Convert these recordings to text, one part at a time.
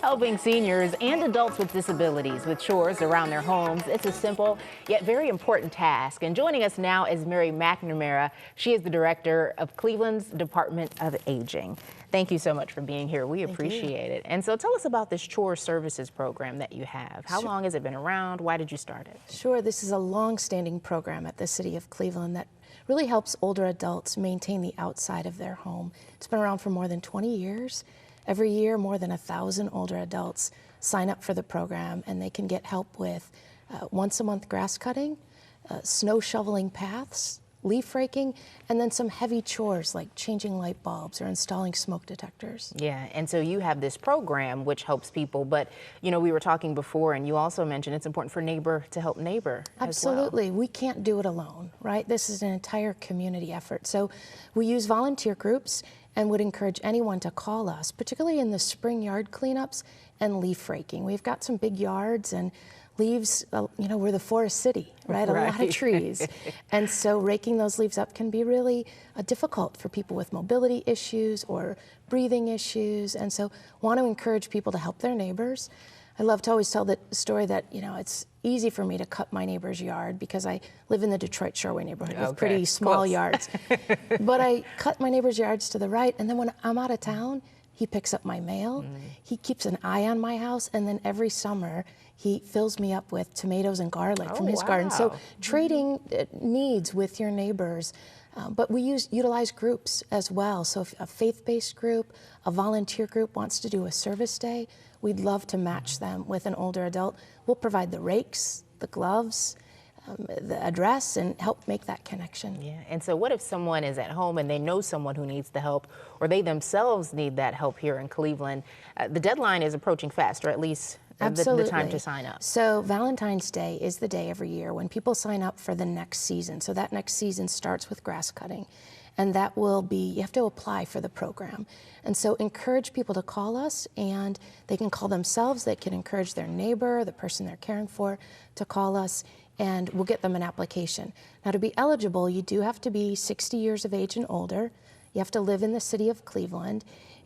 Helping seniors and adults with disabilities with chores around their homes. It's a simple yet very important task. And joining us now is Mcnamara. She is the director of Cleveland's Department of Aging. Thank you so much for being here. We appreciate it. And so tell us about this chore services program that you have. How long has it been around? Why did you start it? Sure, this is a long-standing program at the City of Cleveland that really helps older adults maintain the outside of their home. It's been around for more than 20 years. Every year, more than 1,000 older adults sign up for the program, and they can get help with once-a-month grass cutting, snow shoveling paths, leaf raking, and then some heavy chores like changing light bulbs or installing smoke detectors. Yeah, and so you have this program which helps people, but you know, we were talking before and you also mentioned it's important for neighbor to help neighbor. Absolutely. As well. We can't do it alone, right? This is an entire community effort. So we use volunteer groups and would encourage anyone to call us, particularly in the spring yard cleanups and leaf raking. We've got some big yards and leaves, you know, we're the forest city, right? A lot of trees. And so raking those leaves up can be really difficult for people with mobility issues or breathing issues. And so want to encourage people to help their neighbors. I love to always tell the story that, you know, it's easy for me to cut my neighbor's yard because I live in the Detroit Shoreway neighborhood with pretty small yards. But I cut my neighbor's yards to the right, and then when I'm out of town, he picks up my mail, he keeps an eye on my house, and then every summer he fills me up with tomatoes and garlic from his garden. So trading needs with your neighbors. But we utilize groups as well. So if a faith-based group, a volunteer group wants to do a service day, we'd love to match them with an older adult. We'll provide the rakes, the gloves, the address, and help make that connection. Yeah, and so what if someone is at home and they know someone who needs the help, or they themselves need that help here in Cleveland? The deadline is approaching fast, or at least the time to sign up. So Valentine's Day is the day every year when people sign up for the next season. So that next season starts with grass cutting. And that will be, you have to apply for the program. And so encourage people to call us, and they can call themselves, they can encourage their neighbor, the person they're caring for, to call us, and we'll get them an application. Now, to be eligible, you do have to be 60 years of age and older. You have to live in the city of Cleveland,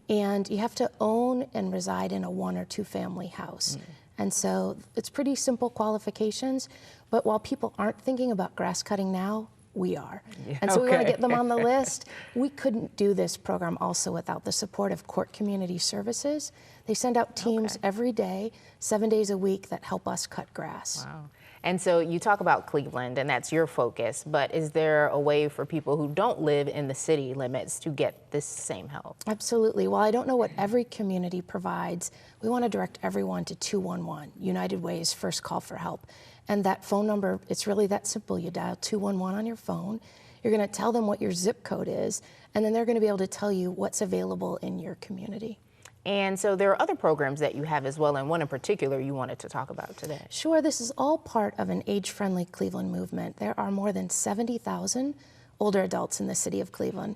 and you have to own and reside in a 1 or 2 family house. And so it's pretty simple qualifications, but while people aren't thinking about grass cutting now, we are. And so we want to get them on the list. We couldn't do this program also without the support of Court Community Services. They send out teams every day, 7 days a week, that help us cut grass. Wow. And so you talk about Cleveland, and that's your focus, but is there a way for people who don't live in the city limits to get this same help? Absolutely. While I don't know what every community provides, we want to direct everyone to 211, United Way's first call for help. And that phone number, it's really that simple. You dial 211 on your phone. You're going to tell them what your zip code is, and then they're going to be able to tell you what's available in your community. And so there are other programs that you have as well, and one in particular you wanted to talk about today. Sure, this is all part of an age-friendly Cleveland movement. There are more than 70,000 older adults in the city of Cleveland.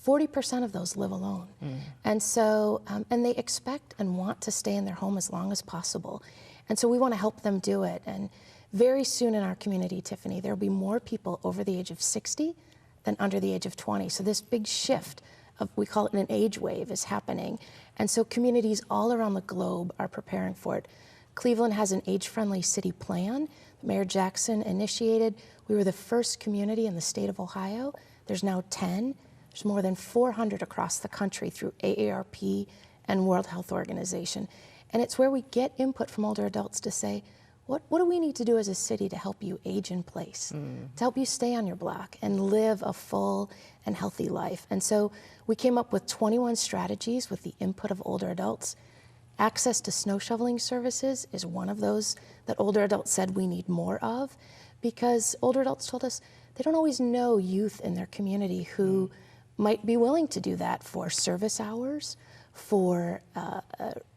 40% of those live alone. And so, and they expect and want to stay in their home as long as possible. And so we want to help them do it. And very soon in our community, Tiffany, there will be more people over the age of 60 than under the age of 20. So this big shift of, we call it an age wave, is happening. And so communities all around the globe are preparing for it. Cleveland has an age-friendly city plan that Mayor Jackson initiated. We were the first community in the state of Ohio. There's now 10. There's more than 400 across the country through AARP and World Health Organization. And it's where we get input from older adults to say, what do we need to do as a city to help you age in place, to help you stay on your block and live a full and healthy life? And so we came up with 21 strategies with the input of older adults. Access to snow shoveling services is one of those that older adults said we need more of, because older adults told us they don't always know youth in their community who might be willing to do that for service hours, for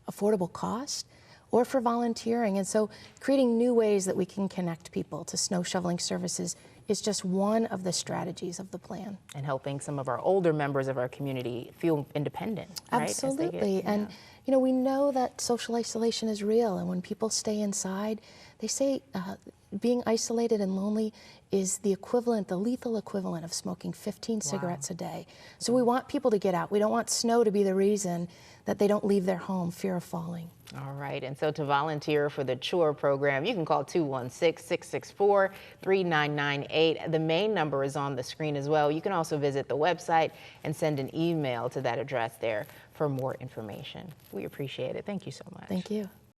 affordable cost, or for volunteering. And so creating new ways that we can connect people to snow shoveling services is just one of the strategies of the plan. And helping some of our older members of our community feel independent, right? Absolutely. And you know, we know that social isolation is real, and when people stay inside, they say being isolated and lonely is the equivalent, the lethal equivalent of smoking 15 cigarettes a day. So we want people to get out. We don't want snow to be the reason that they don't leave their home, fear of falling. All right, and so to volunteer for the Chore program, you can call 216-664-3998. The main number is on the screen as well. You can also visit the website and send an email to that address there for more information. We appreciate it. Thank you so much. Thank you.